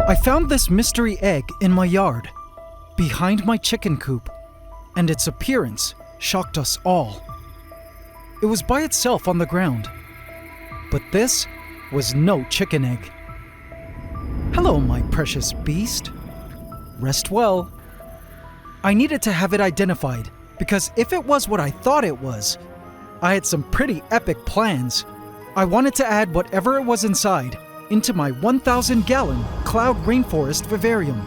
I found this mystery egg in my yard, behind my chicken coop, and its appearance shocked us all. It was by itself on the ground, but this was no chicken egg. Hello, my precious beast. Rest well. I needed to have it identified, because if it was what I thought it was, I had some pretty epic plans. I wanted to add whatever it was inside into my 1,000-gallon cloud rainforest vivarium,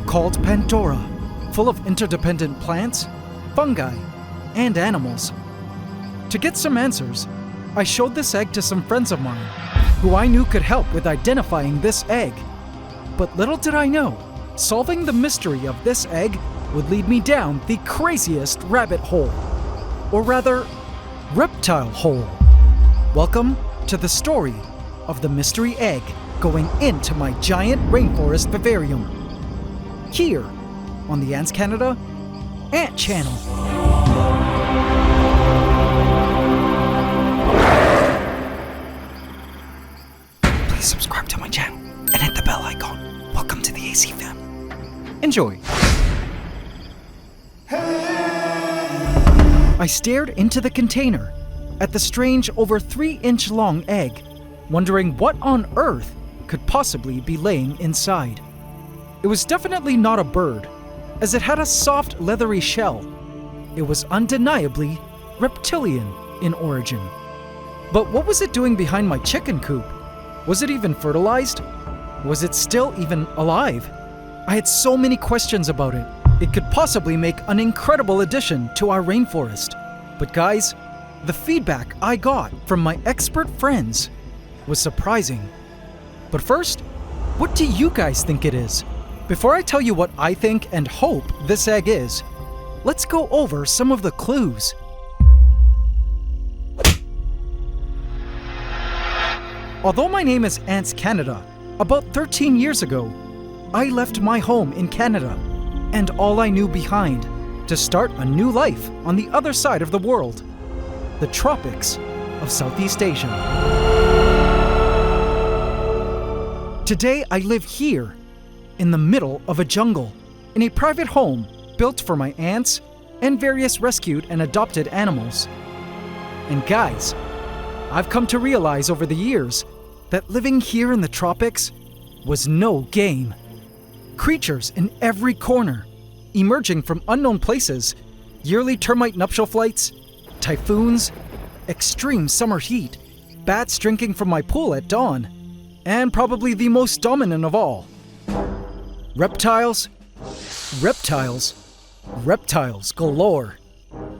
called Pandora, full of interdependent plants, fungi, and animals. To get some answers, I showed this egg to some friends of mine, who I knew could help with identifying this egg. But little did I know, solving the mystery of this egg would lead me down the craziest rabbit hole. Or rather, reptile hole. Welcome to the story of the mystery egg going into my giant rainforest vivarium. Here on the AntsCanada Ant Channel. Please subscribe to my channel and hit the bell icon. Welcome to the AC fam. Enjoy. I stared into the container at the strange over 3-inch long egg, wondering what on earth could possibly be laying inside. It was definitely not a bird, as it had a soft, leathery shell. It was undeniably reptilian in origin. But what was it doing behind my chicken coop? Was it even fertilized? Was it still even alive? I had so many questions about it. It could possibly make an incredible addition to our rainforest. But guys, the feedback I got from my expert friends was surprising. But first, what do you guys think it is? Before I tell you what I think and hope this egg is, let's go over some of the clues. Although my name is AntsCanada, about 13 years ago, I left my home in Canada and all I knew behind to start a new life on the other side of the world, the tropics of Southeast Asia. Today I live here, in the middle of a jungle, in a private home built for my ants and various rescued and adopted animals. And guys, I've come to realize over the years that living here in the tropics was no game. Creatures in every corner, emerging from unknown places, yearly termite nuptial flights, typhoons, extreme summer heat, bats drinking from my pool at dawn, and probably the most dominant of all, reptiles galore.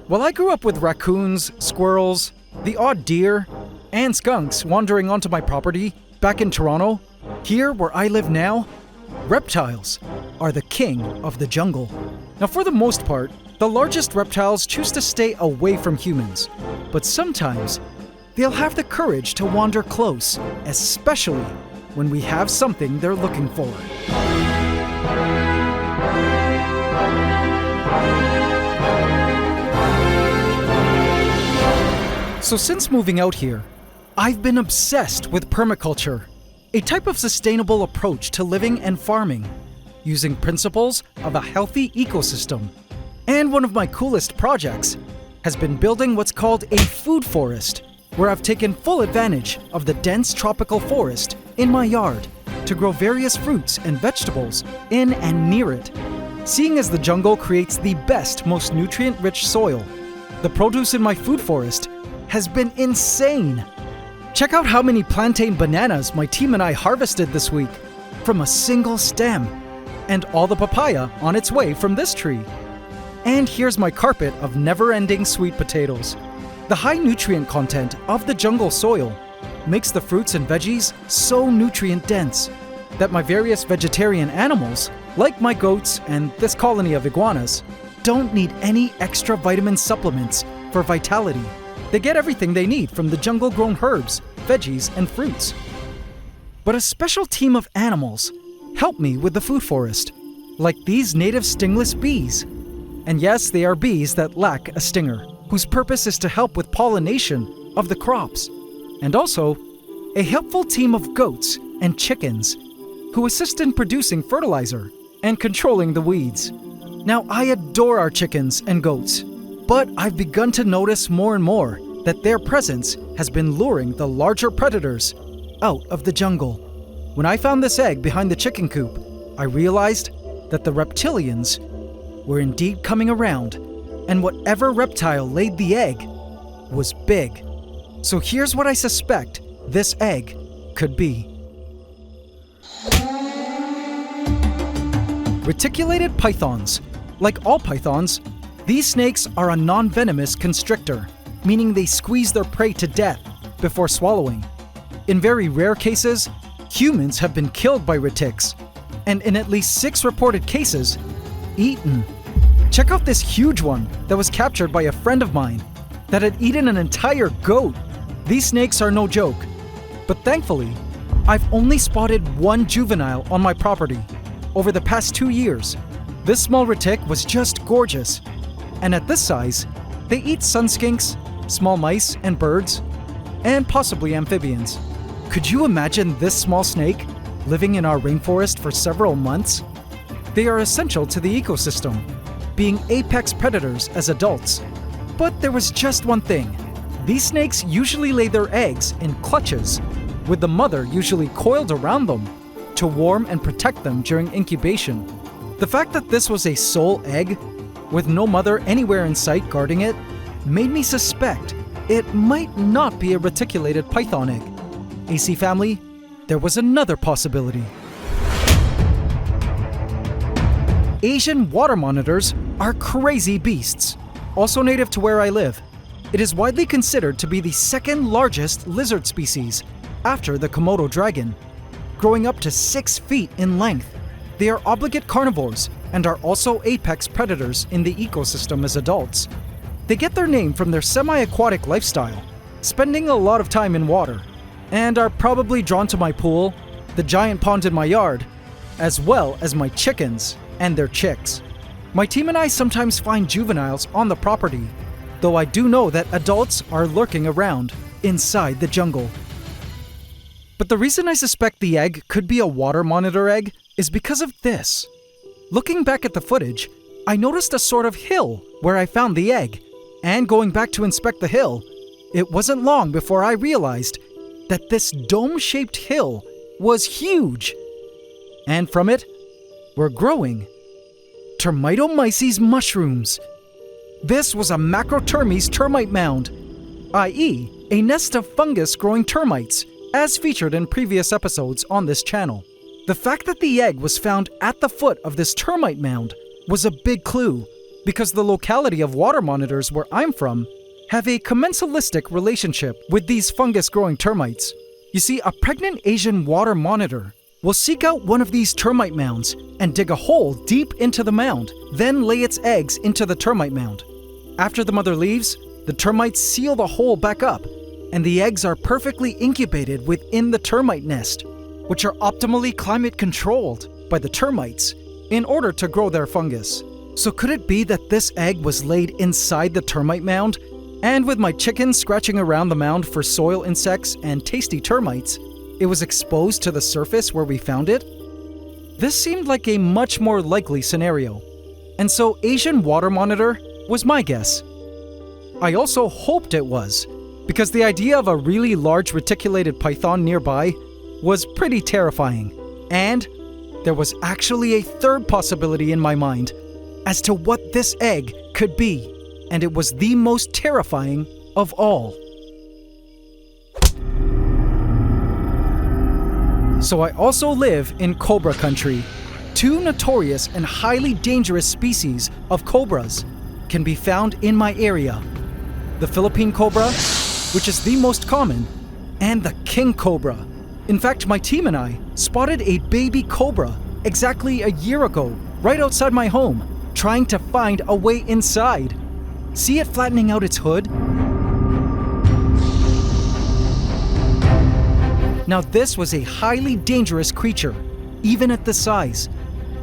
While I grew up with raccoons, squirrels, the odd deer, and skunks wandering onto my property back in Toronto, here where I live now, reptiles are the king of the jungle. Now, for the most part, the largest reptiles choose to stay away from humans, but sometimes they'll have the courage to wander close, especially when we have something they're looking for. So since moving out here, I've been obsessed with permaculture, a type of sustainable approach to living and farming, using principles of a healthy ecosystem. And one of my coolest projects has been building what's called a food forest, where I've taken full advantage of the dense tropical forest in my yard to grow various fruits and vegetables in and near it. Seeing as the jungle creates the best, most nutrient-rich soil, the produce in my food forest has been insane. Check out how many plantain bananas my team and I harvested this week from a single stem, and all the papaya on its way from this tree. And here's my carpet of never-ending sweet potatoes. The high nutrient content of the jungle soil makes the fruits and veggies so nutrient-dense that my various vegetarian animals, like my goats and this colony of iguanas, don't need any extra vitamin supplements for vitality. They get everything they need from the jungle-grown herbs, veggies, and fruits. But a special team of animals help me with the food forest, like these native stingless bees. And yes, they are bees that lack a stinger, whose purpose is to help with pollination of the crops. And also, a helpful team of goats and chickens who assist in producing fertilizer and controlling the weeds. Now, I adore our chickens and goats, but I've begun to notice more and more that their presence has been luring the larger predators out of the jungle. When I found this egg behind the chicken coop, I realized that the reptilians were indeed coming around, and whatever reptile laid the egg was big. So here's what I suspect this egg could be. Reticulated pythons. Like all pythons, these snakes are a non-venomous constrictor, meaning they squeeze their prey to death before swallowing. In very rare cases, humans have been killed by retics, and in at least 6 reported cases, eaten. Check out this huge one that was captured by a friend of mine that had eaten an entire goat. These snakes are no joke, but thankfully, I've only spotted one juvenile on my property over the past 2 years. This small retic was just gorgeous, and at this size, they eat sunskinks, small mice and birds, and possibly amphibians. Could you imagine this small snake living in our rainforest for several months? They are essential to the ecosystem, being apex predators as adults. But there was just one thing. These snakes usually lay their eggs in clutches, with the mother usually coiled around them to warm and protect them during incubation. The fact that this was a sole egg, with no mother anywhere in sight guarding it, made me suspect it might not be a reticulated python egg. AC family, there was another possibility. Asian water monitors are crazy beasts. Also native to where I live, it is widely considered to be the second largest lizard species after the Komodo dragon, growing up to 6 feet in length. They are obligate carnivores and are also apex predators in the ecosystem as adults. They get their name from their semi-aquatic lifestyle, spending a lot of time in water, and are probably drawn to my pool, the giant pond in my yard, as well as my chickens and their chicks. My team and I sometimes find juveniles on the property, though I do know that adults are lurking around inside the jungle. But the reason I suspect the egg could be a water monitor egg is because of this. Looking back at the footage, I noticed a sort of hill where I found the egg, and going back to inspect the hill, it wasn't long before I realized that this dome-shaped hill was huge, and from it were growing Termitomyces mushrooms. This was a Macrotermes termite mound, i.e. a nest of fungus-growing termites, as featured in previous episodes on this channel. The fact that the egg was found at the foot of this termite mound was a big clue, because the locality of water monitors where I'm from have a commensalistic relationship with these fungus-growing termites. You see, a pregnant Asian water monitor will seek out one of these termite mounds and dig a hole deep into the mound, then lay its eggs into the termite mound. After the mother leaves, the termites seal the hole back up, and the eggs are perfectly incubated within the termite nest, which are optimally climate controlled by the termites in order to grow their fungus. So could it be that this egg was laid inside the termite mound, and with my chickens scratching around the mound for soil insects and tasty termites, it was exposed to the surface where we found it? This seemed like a much more likely scenario, and so Asian water monitor was my guess. I also hoped it was, because the idea of a really large reticulated python nearby was pretty terrifying, and there was actually a third possibility in my mind as to what this egg could be, and it was the most terrifying of all. So I also live in cobra country. 2 notorious and highly dangerous species of cobras can be found in my area. The Philippine cobra, which is the most common, and the king cobra. In fact, my team and I spotted a baby cobra exactly a year ago, right outside my home, trying to find a way inside. See it flattening out its hood? Now this was a highly dangerous creature, even at this size.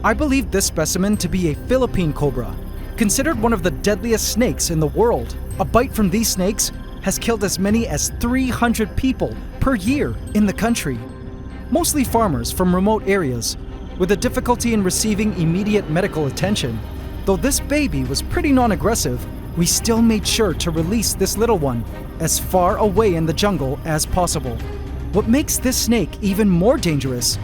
I believe this specimen to be a Philippine cobra, considered one of the deadliest snakes in the world. A bite from these snakes has killed as many as 300 people per year in the country. mostly farmers from remote areas, with a difficulty in receiving immediate medical attention. Though this baby was pretty non-aggressive, we still made sure to release this little one as far away in the jungle as possible. What makes this snake even more dangerous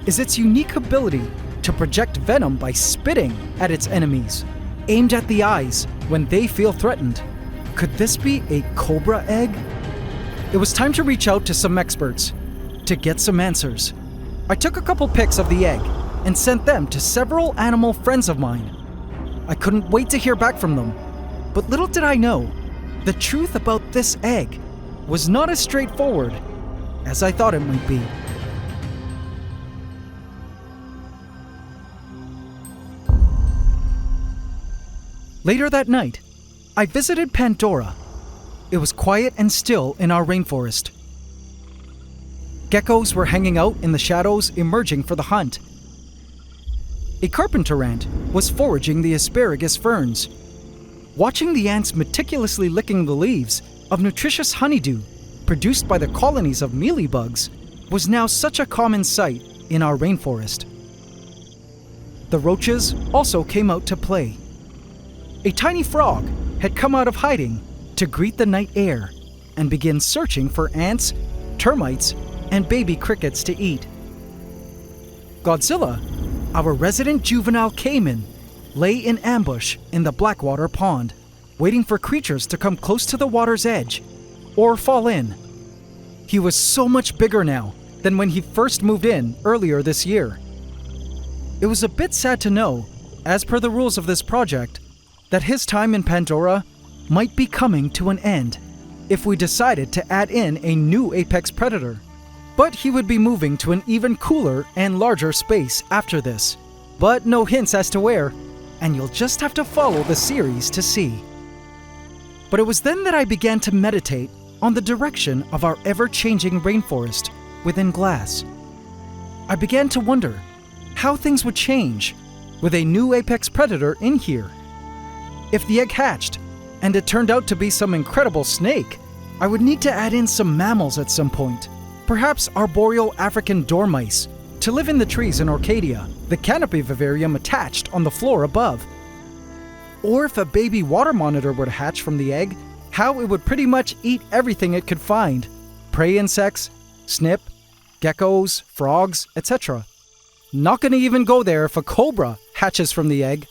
is its unique ability to project venom by spitting at its enemies, aimed at the eyes when they feel threatened. Could this be a cobra egg? It was time to reach out to some experts to get some answers. I took a couple pics of the egg and sent them to several animal friends of mine. I couldn't wait to hear back from them, but little did I know, the truth about this egg was not as straightforward as I thought it might be. Later that night, I visited Pandora. It was quiet and still in our rainforest. Geckos were hanging out in the shadows, emerging for the hunt. A carpenter ant was foraging the asparagus ferns. Watching the ants meticulously licking the leaves of nutritious honeydew produced by the colonies of mealybugs was now such a common sight in our rainforest. The roaches also came out to play. A tiny frog had come out of hiding to greet the night air and begin searching for ants, termites, and baby crickets to eat. Godzilla, our resident juvenile caiman, lay in ambush in the Blackwater Pond, waiting for creatures to come close to the water's edge or fall in. He was so much bigger now than when he first moved in earlier this year. It was a bit sad to know, as per the rules of this project, that his time in Pandora might be coming to an end if we decided to add in a new apex predator. But he would be moving to an even cooler and larger space after this. But no hints as to where, and you'll just have to follow the series to see. But it was then that I began to meditate on the direction of our ever-changing rainforest within glass. I began to wonder how things would change with a new apex predator in here. If the egg hatched, and it turned out to be some incredible snake, I would need to add in some mammals at some point. Perhaps arboreal African dormice to live in the trees in Orcadia, the canopy vivarium attached on the floor above. Or if a baby water monitor were to hatch from the egg, how it would pretty much eat everything it could find. Prey insects, snip, geckos, frogs, etc. Not gonna even go there if a cobra hatches from the egg.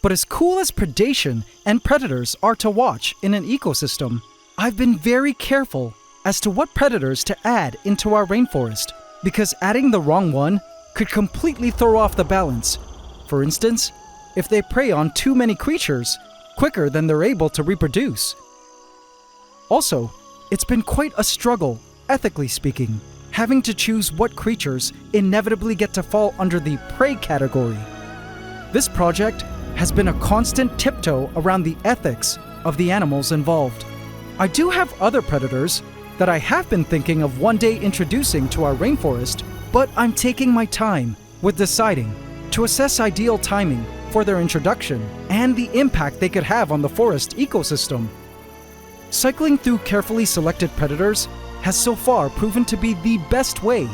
But as cool as predation and predators are to watch in an ecosystem, I've been very careful as to what predators to add into our rainforest, because adding the wrong one could completely throw off the balance. For instance, if they prey on too many creatures quicker than they're able to reproduce. Also, it's been quite a struggle, ethically speaking, having to choose what creatures inevitably get to fall under the prey category. This project has been a constant tiptoe around the ethics of the animals involved. I do have other predators that I have been thinking of one day introducing to our rainforest, but I'm taking my time with deciding to assess ideal timing for their introduction and the impact they could have on the forest ecosystem. Cycling through carefully selected predators has so far proven to be the best way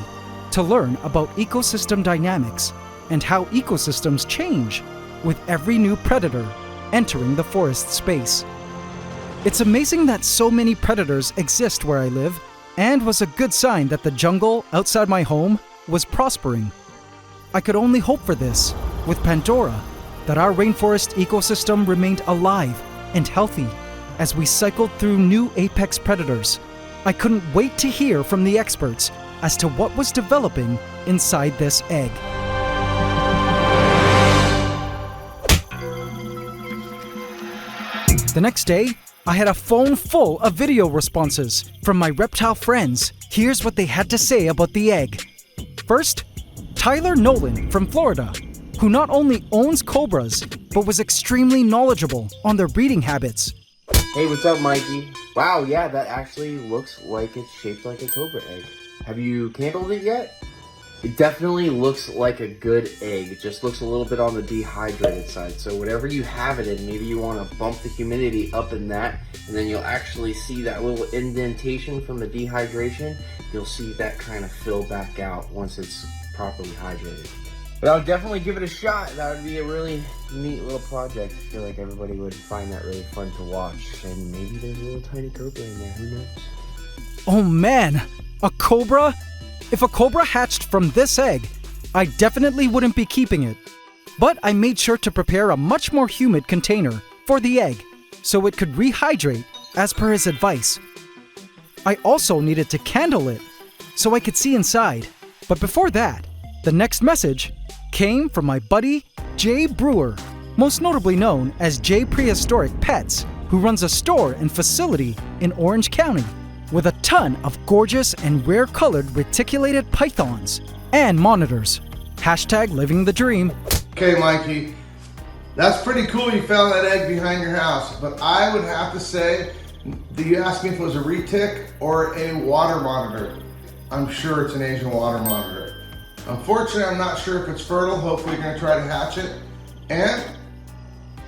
to learn about ecosystem dynamics and how ecosystems change with every new predator entering the forest space. It's amazing that so many predators exist where I live, and was a good sign that the jungle outside my home was prospering. I could only hope for this with Pandora, that our rainforest ecosystem remained alive and healthy as we cycled through new apex predators. I couldn't wait to hear from the experts as to what was developing inside this egg. The next day, I had a phone full of video responses from my reptile friends. Here's what they had to say about the egg. First, Tyler Nolan from Florida, who not only owns cobras, but was extremely knowledgeable on their breeding habits. Hey, what's up, Mikey? Wow, yeah, that actually looks like it's shaped like a cobra egg. Have you candled it yet? It definitely looks like a good egg. It just looks a little bit on the dehydrated side. So whatever you have it in, maybe you want to bump the humidity up in that, and then you'll actually see that little indentation from the dehydration. You'll see that kind of fill back out once it's properly hydrated. But I would definitely give it a shot. That would be a really neat little project. I feel like everybody would find that really fun to watch. And maybe there's a little tiny cobra in there, who knows? Oh man, a cobra? If a cobra hatched from this egg, I definitely wouldn't be keeping it. But I made sure to prepare a much more humid container for the egg, so it could rehydrate as per his advice. I also needed to candle it, so I could see inside. But before that, the next message came from my buddy, Jay Brewer, most notably known as Jay Prehistoric Pets, who runs a store and facility in Orange County, with a ton of gorgeous and rare-colored reticulated pythons and monitors. Hashtag living the dream. Okay, Mikey, that's pretty cool you found that egg behind your house, but I would have to say, you asked me if it was a retic or a water monitor. I'm sure it's an Asian water monitor. Unfortunately, I'm not sure if it's fertile. Hopefully you're gonna try to hatch it. And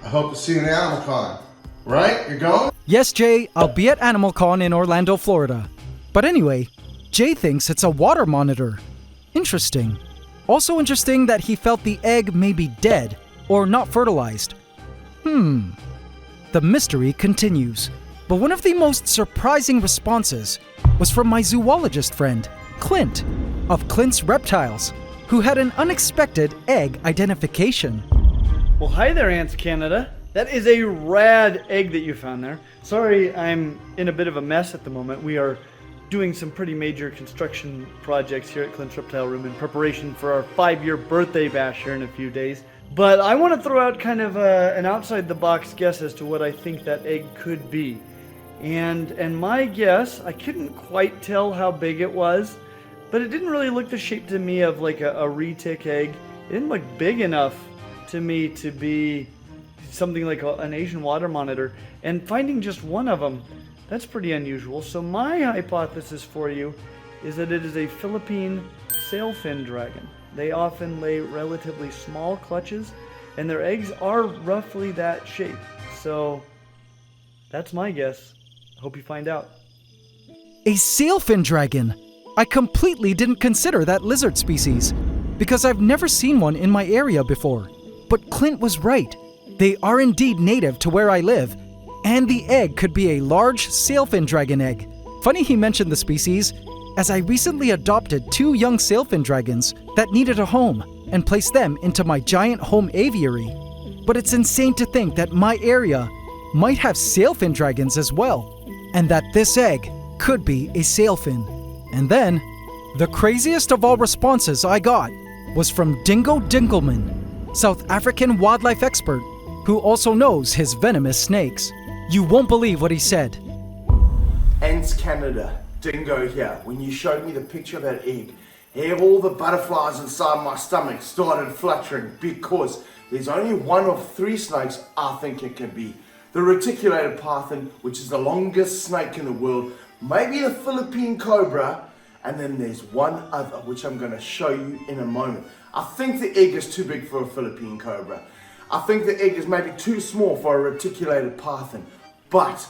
I hope to see you in Animal Con. Right? You're going? Yes, Jay, I'll be at Animal Con in Orlando, Florida. But anyway, Jay thinks it's a water monitor. Interesting. Also interesting that he felt the egg may be dead or not fertilized. The mystery continues. But one of the most surprising responses was from my zoologist friend, Clint, of Clint's Reptiles, who had an unexpected egg identification. Well, hi there, AntsCanada. That is a rad egg that you found there. Sorry, I'm in a bit of a mess at the moment. We are doing some pretty major construction projects here at Clint's Reptile Room in preparation for our 5-year birthday bash here in a few days. But I want to throw out kind of an outside-the-box guess as to what I think that egg could be. And my guess, I couldn't quite tell how big it was, but it didn't really look the shape to me of like a retic egg. It didn't look big enough to me to be something like an Asian water monitor. And finding just one of them, that's pretty unusual. So my hypothesis for you is that it is a Philippine sailfin dragon. They often lay relatively small clutches, and their eggs are roughly that shape. So that's my guess. Hope you find out. A sailfin dragon! I completely didn't consider that lizard species, because I've never seen one in my area before. But Clint was right. They are indeed native to where I live, and the egg could be a large sailfin dragon egg. Funny he mentioned the species, as I recently adopted 2 young sailfin dragons that needed a home and placed them into my giant home aviary. But it's insane to think that my area might have sailfin dragons as well, and that this egg could be a sailfin. And then, the craziest of all responses I got was from Dingo Dinkelman, South African wildlife expert who also knows his venomous snakes. You won't believe what he said. AntsCanada, Dingo here. When you showed me the picture of that egg, all the butterflies inside my stomach started fluttering because there's only 1 of 3 snakes I think it can be. The reticulated python, which is the longest snake in the world, maybe the Philippine cobra, and then there's one other, which I'm going to show you in a moment. I think the egg is too big for a Philippine cobra. I think the egg is maybe too small for a reticulated python. But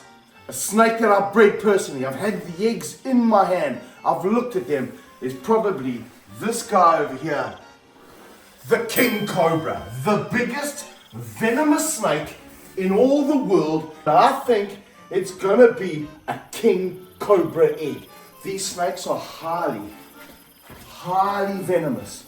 a snake that I've bred personally, I've had the eggs in my hand, I've looked at them, is probably this guy over here, the king cobra, the biggest venomous snake in all the world. I think it's gonna be a king cobra egg. These snakes are highly venomous,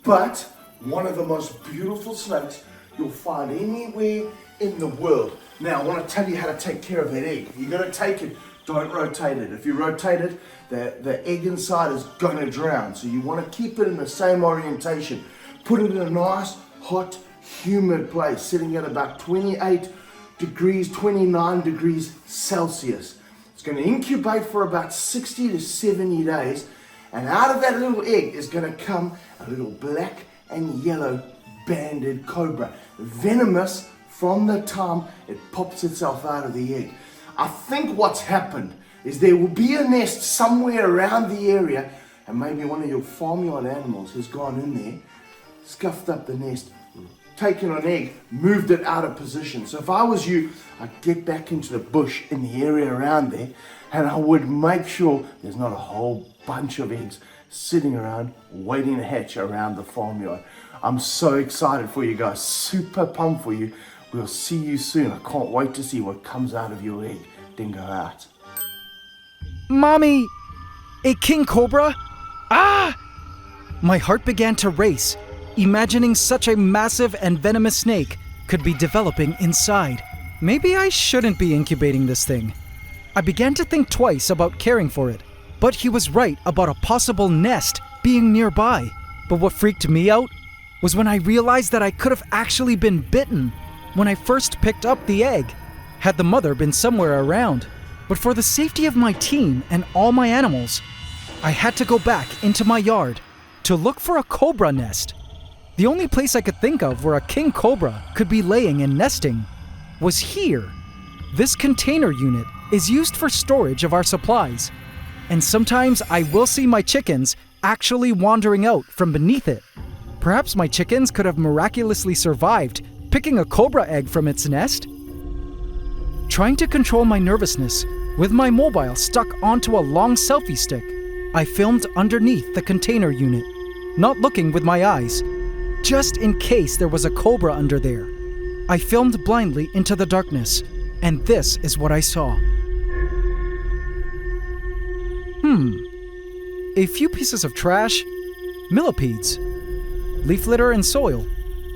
but one of the most beautiful snakes you'll find anywhere in the world. Now, I want to tell you how to take care of that egg. You're going to take it, don't rotate it. If you rotate it, the egg inside is going to drown. So you want to keep it in the same orientation. Put it in a nice, hot, humid place, sitting at about 28 degrees, 29 degrees Celsius. It's going to incubate for about 60 to 70 days. And out of that little egg is going to come a little black and yellow banded cobra. Venomous from the time it pops itself out of the egg. I think what's happened is there will be a nest somewhere around the area and maybe one of your farmyard animals has gone in there, scuffed up the nest, taken an egg, moved it out of position. So if I was you, I'd get back into the bush in the area around there, and I would make sure there's not a whole bunch of eggs sitting around waiting to hatch around the farmyard. I'm so excited for you guys, super pumped for you. We'll see you soon. I can't wait to see what comes out of your egg. Dingo out. Mommy! A king cobra? Ah! My heart began to race, imagining such a massive and venomous snake could be developing inside. Maybe I shouldn't be incubating this thing. I began to think twice about caring for it, but he was right about a possible nest being nearby. But what freaked me out was when I realized that I could have actually been bitten when I first picked up the egg, had the mother been somewhere around. But for the safety of my team and all my animals, I had to go back into my yard to look for a cobra nest. The only place I could think of where a king cobra could be laying and nesting was here. This container unit is used for storage of our supplies, and sometimes I will see my chickens actually wandering out from beneath it. Perhaps my chickens could have miraculously survived picking a cobra egg from its nest. Trying to control my nervousness with my mobile stuck onto a long selfie stick, I filmed underneath the container unit, not looking with my eyes, just in case there was a cobra under there. I filmed blindly into the darkness, and this is what I saw. A few pieces of trash, millipedes, leaf litter and soil.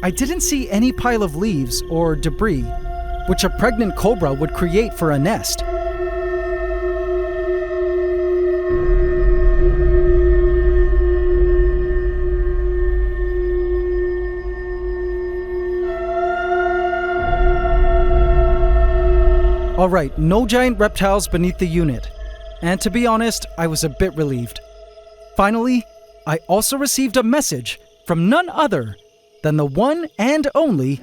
I didn't see any pile of leaves or debris, which a pregnant cobra would create for a nest. Alright, no giant reptiles beneath the unit. And to be honest, I was a bit relieved. Finally, I also received a message from none other than the one and only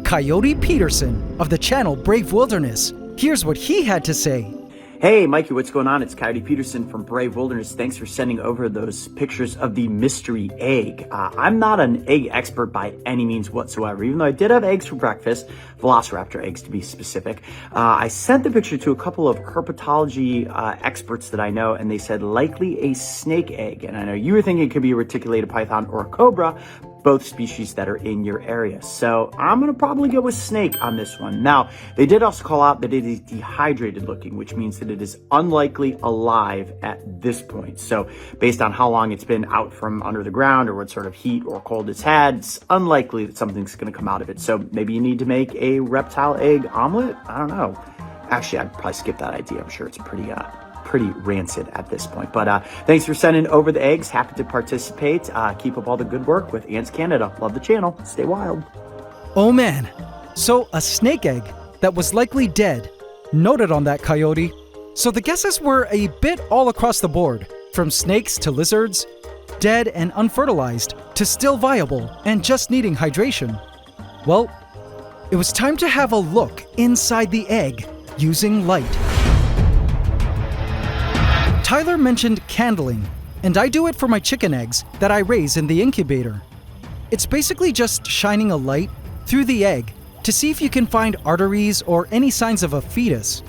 Coyote Peterson of the channel Brave Wilderness. Here's what he had to say. Hey, Mikey, what's going on? It's Coyote Peterson from Brave Wilderness. Thanks for sending over those pictures of the mystery egg. I'm not an egg expert by any means whatsoever, even though I did have eggs for breakfast, velociraptor eggs to be specific. I sent the picture to a couple of herpetology experts that I know, and they said likely a snake egg. And I know you were thinking it could be a reticulated python or a cobra, both species that are in your area. So I'm gonna probably go with snake on this one. Now, they did also call out that it is dehydrated looking, which means that it is unlikely alive at this point. So based on how long it's been out from under the ground or what sort of heat or cold it's had, it's unlikely that something's gonna come out of it. So maybe you need to make a reptile egg omelet? I don't know. Actually, I'd probably skip that idea. I'm sure it's pretty rancid at this point. But thanks for sending over the eggs. Happy to participate. Keep up all the good work with AntsCanada. Love the channel. Stay wild. Oh man, so a snake egg that was likely dead. Noted on that, Coyote. So the guesses were a bit all across the board, from snakes to lizards, dead and unfertilized, to still viable and just needing hydration. Well, it was time to have a look inside the egg using light. Tyler mentioned candling, and I do it for my chicken eggs that I raise in the incubator. It's basically just shining a light through the egg to see if you can find arteries or any signs of a fetus.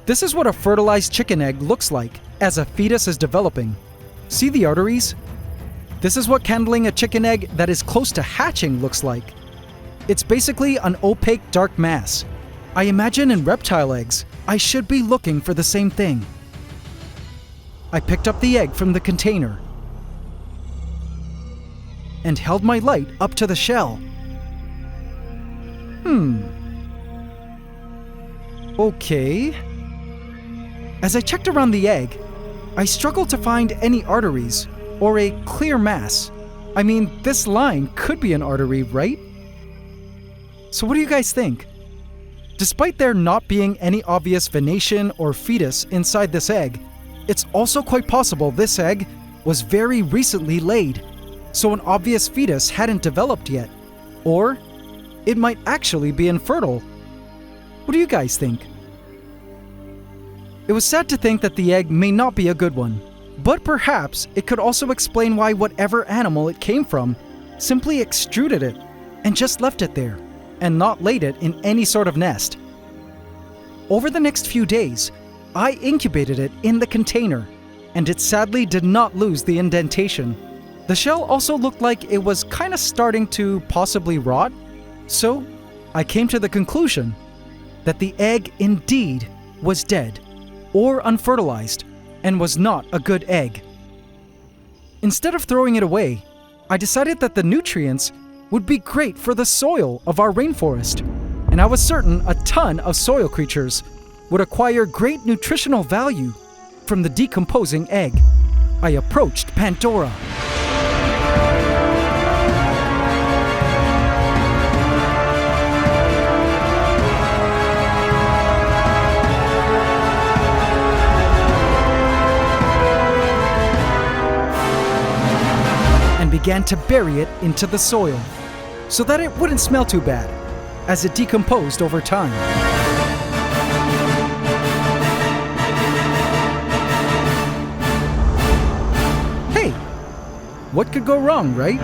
This is what a fertilized chicken egg looks like as a fetus is developing. See the arteries? This is what candling a chicken egg that is close to hatching looks like. It's basically an opaque dark mass. I imagine in reptile eggs, I should be looking for the same thing. I picked up the egg from the container and held my light up to the shell. Okay. As I checked around the egg, I struggled to find any arteries or a clear mass. I mean, this line could be an artery, right? So what do you guys think? Despite there not being any obvious venation or fetus inside this egg, it's also quite possible this egg was very recently laid, so an obvious fetus hadn't developed yet. Or it might actually be infertile. What do you guys think? It was sad to think that the egg may not be a good one, But perhaps it could also explain why whatever animal it came from simply extruded it and just left it there, and not laid it in any sort of nest. Over the next few days, I incubated it in the container, and it sadly did not lose the indentation. The shell also looked like it was kind of starting to possibly rot, so I came to the conclusion that the egg indeed was dead or unfertilized and was not a good egg. Instead of throwing it away, I decided that the nutrients would be great for the soil of our rainforest, and I was certain a ton of soil creatures would acquire great nutritional value from the decomposing egg. I approached Pandora. And began to bury it into the soil so that it wouldn't smell too bad as it decomposed over time. Hey, what could go wrong, right?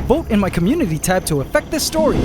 Vote in my community tab to affect this story.